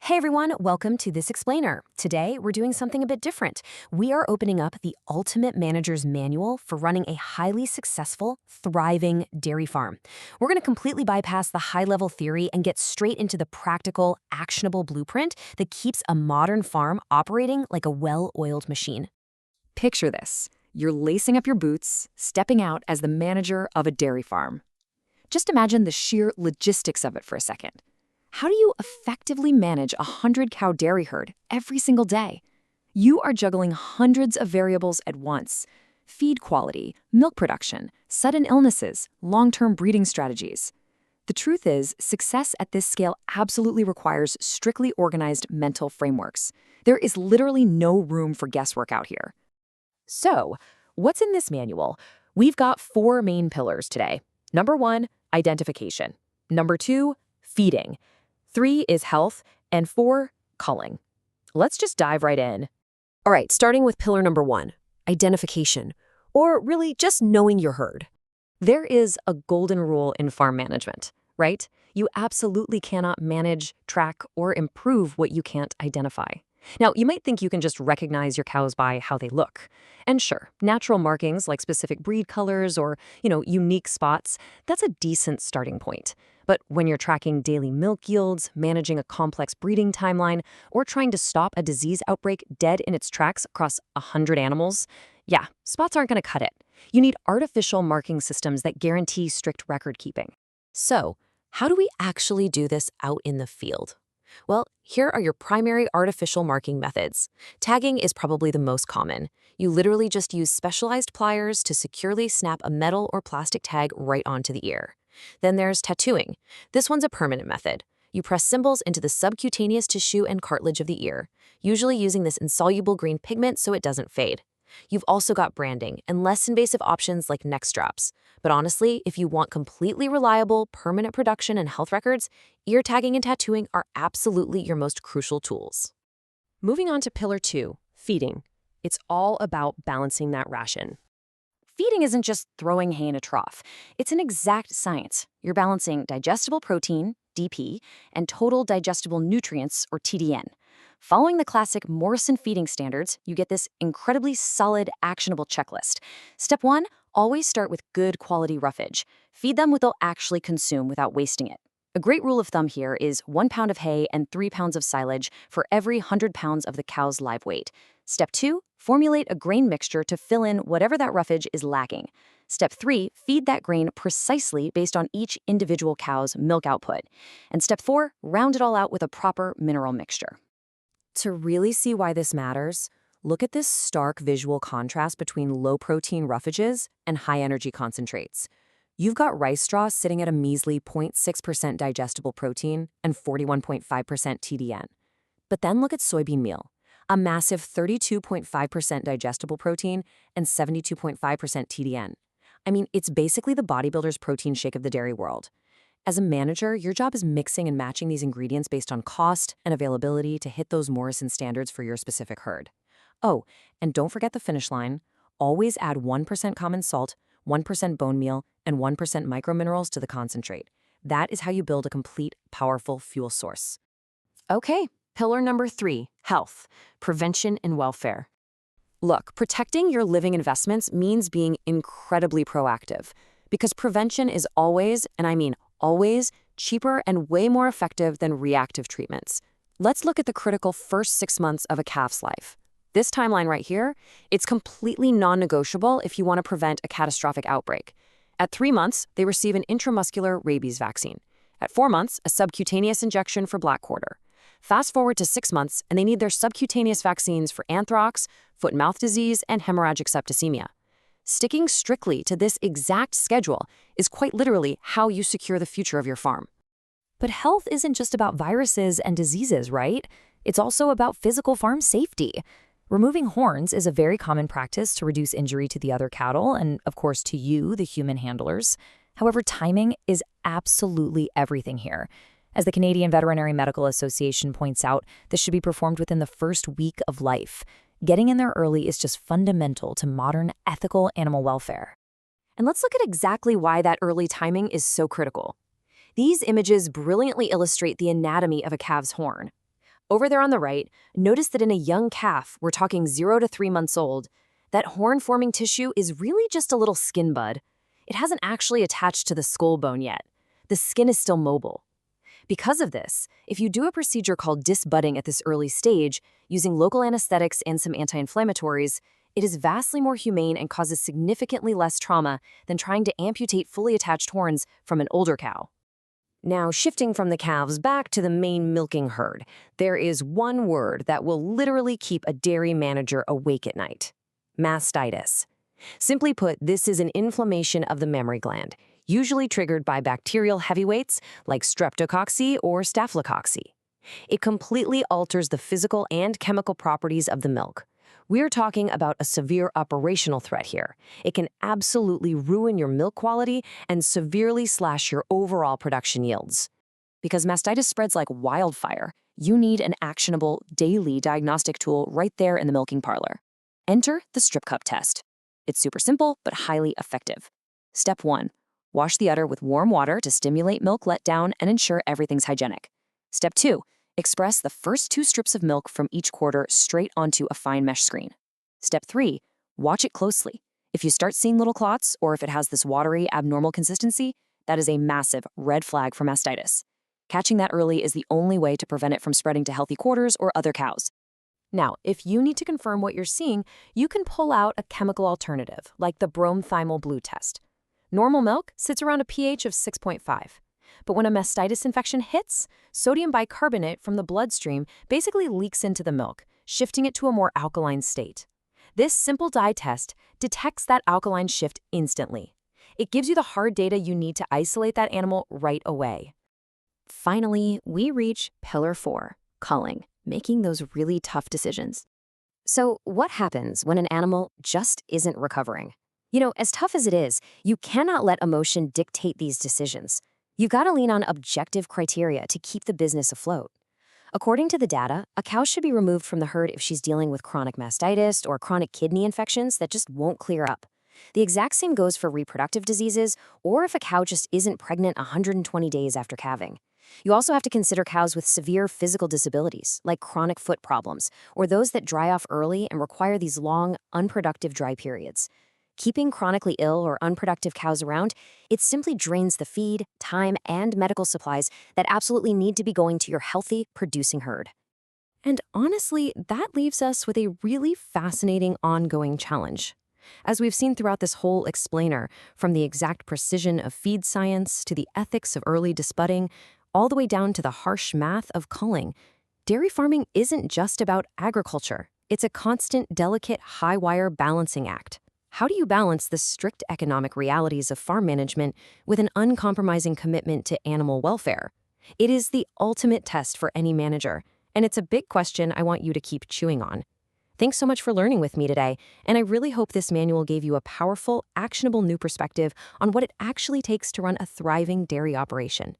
Hey everyone, welcome to This Explainer. Today, we're doing something a bit different. We are opening up the Ultimate Manager's Manual for running a highly successful, thriving dairy farm. We're going to completely bypass the high-level theory and get straight into the practical, actionable blueprint that keeps a modern farm operating like a well-oiled machine. Picture this. You're lacing up your boots, stepping out as the manager of a dairy farm. Just imagine the sheer logistics of it for a second. How do you effectively manage a 100-cow dairy herd every single day? You are juggling hundreds of variables at once. Feed quality, milk production, sudden illnesses, long-term breeding strategies. The truth is, success at this scale absolutely requires strictly organized mental frameworks. There is literally no room for guesswork out here. So, what's in this manual? We've got 4 main pillars today. Number 1, identification. Number 2, feeding. 3 is health, and 4, culling. Let's just dive right in. All right, starting with pillar number 1, identification, or really just knowing your herd. There is a golden rule in farm management, right? You absolutely cannot manage, track, or improve what you can't identify. Now, you might think you can just recognize your cows by how they look. And sure, natural markings like specific breed colors or, unique spots, that's a decent starting point. But when you're tracking daily milk yields, managing a complex breeding timeline, or trying to stop a disease outbreak dead in its tracks across 100 animals, yeah, spots aren't going to cut it. You need artificial marking systems that guarantee strict record keeping. So, how do we actually do this out in the field? Well, here are your primary artificial marking methods. Tagging is probably the most common. You literally just use specialized pliers to securely snap a metal or plastic tag right onto the ear. Then there's tattooing. This one's a permanent method. You press symbols into the subcutaneous tissue and cartilage of the ear, usually using this insoluble green pigment so it doesn't fade. You've also got branding and less invasive options like neck straps. But honestly, if you want completely reliable, permanent production and health records, ear tagging and tattooing are absolutely your most crucial tools. Moving on to pillar 2, feeding. It's all about balancing that ration. Feeding isn't just throwing hay in a trough. It's an exact science. You're balancing digestible protein, DP, and total digestible nutrients, or TDN. Following the classic Morrison feeding standards, you get this incredibly solid, actionable checklist. Step 1, always start with good quality roughage. Feed them what they'll actually consume without wasting it. A great rule of thumb here is 1 pound of hay and 3 pounds of silage for every 100 pounds of the cow's live weight. Step 2, formulate a grain mixture to fill in whatever that roughage is lacking. Step 3, feed that grain precisely based on each individual cow's milk output. And step 4, round it all out with a proper mineral mixture. To really see why this matters, look at this stark visual contrast between low-protein roughages and high-energy concentrates. You've got rice straw sitting at a measly 0.6% digestible protein and 41.5% TDN. But then look at soybean meal, a massive 32.5% digestible protein and 72.5% TDN. I mean, it's basically the bodybuilder's protein shake of the dairy world. As a manager, your job is mixing and matching these ingredients based on cost and availability to hit those Morrison standards for your specific herd. Oh, and don't forget the finish line. Always add 1% common salt, 1% bone meal, and 1% microminerals to the concentrate. That is how you build a complete, powerful fuel source. Okay, pillar number 3, health, prevention and welfare. Look, protecting your living investments means being incredibly proactive, because prevention is always, and I mean always, cheaper and way more effective than reactive treatments. Let's look at the critical first 6 months of a calf's life. This timeline right here, it's completely non-negotiable if you want to prevent a catastrophic outbreak. At 3 months, they receive an intramuscular rabies vaccine. At 4 months, a subcutaneous injection for black quarter. Fast forward to 6 months, and they need their subcutaneous vaccines for anthrax, foot and mouth disease, and hemorrhagic septicemia. Sticking strictly to this exact schedule is quite literally how you secure the future of your farm. But health isn't just about viruses and diseases, right? It's also about physical farm safety. Removing horns is a very common practice to reduce injury to the other cattle and, of course, to you, the human handlers. However, timing is absolutely everything here. As the Canadian Veterinary Medical Association points out, this should be performed within the first week of life. Getting in there early is just fundamental to modern, ethical animal welfare. And let's look at exactly why that early timing is so critical. These images brilliantly illustrate the anatomy of a calf's horn. Over there on the right, notice that in a young calf, we're talking 0 to 3 months old, that horn-forming tissue is really just a little skin bud. It hasn't actually attached to the skull bone yet. The skin is still mobile. Because of this, if you do a procedure called disbudding at this early stage, using local anesthetics and some anti-inflammatories, it is vastly more humane and causes significantly less trauma than trying to amputate fully attached horns from an older cow. Now, shifting from the calves back to the main milking herd, there is one word that will literally keep a dairy manager awake at night: mastitis. Simply put, this is an inflammation of the mammary gland, usually triggered by bacterial heavyweights like streptococcus or staphylococcus. It completely alters the physical and chemical properties of the milk. We're talking about a severe operational threat here. It can absolutely ruin your milk quality and severely slash your overall production yields. Because mastitis spreads like wildfire, you need an actionable, daily diagnostic tool right there in the milking parlor. Enter the strip cup test. It's super simple, but highly effective. Step 1. Wash the udder with warm water to stimulate milk letdown and ensure everything's hygienic. Step 2. Express the first 2 strips of milk from each quarter straight onto a fine mesh screen. Step 3. Watch it closely. If you start seeing little clots, or if it has this watery, abnormal consistency, that is a massive red flag for mastitis. Catching that early is the only way to prevent it from spreading to healthy quarters or other cows. Now, if you need to confirm what you're seeing, you can pull out a chemical alternative, like the bromethymol blue test. Normal milk sits around a pH of 6.5. But when a mastitis infection hits, sodium bicarbonate from the bloodstream basically leaks into the milk, shifting it to a more alkaline state. This simple dye test detects that alkaline shift instantly. It gives you the hard data you need to isolate that animal right away. Finally, we reach pillar 4, culling, making those really tough decisions. So what happens when an animal just isn't recovering? As tough as it is, you cannot let emotion dictate these decisions. You've got to lean on objective criteria to keep the business afloat. According to the data, a cow should be removed from the herd if she's dealing with chronic mastitis or chronic kidney infections that just won't clear up. The exact same goes for reproductive diseases or if a cow just isn't pregnant 120 days after calving. You also have to consider cows with severe physical disabilities, like chronic foot problems, or those that dry off early and require these long, unproductive dry periods. Keeping chronically ill or unproductive cows around, it simply drains the feed, time, and medical supplies that absolutely need to be going to your healthy, producing herd. And honestly, that leaves us with a really fascinating ongoing challenge. As we've seen throughout this whole explainer, from the exact precision of feed science to the ethics of early disbudding, all the way down to the harsh math of culling, dairy farming isn't just about agriculture. It's a constant, delicate, high-wire balancing act. How do you balance the strict economic realities of farm management with an uncompromising commitment to animal welfare? It is the ultimate test for any manager, and it's a big question I want you to keep chewing on. Thanks so much for learning with me today, and I really hope this manual gave you a powerful, actionable new perspective on what it actually takes to run a thriving dairy operation.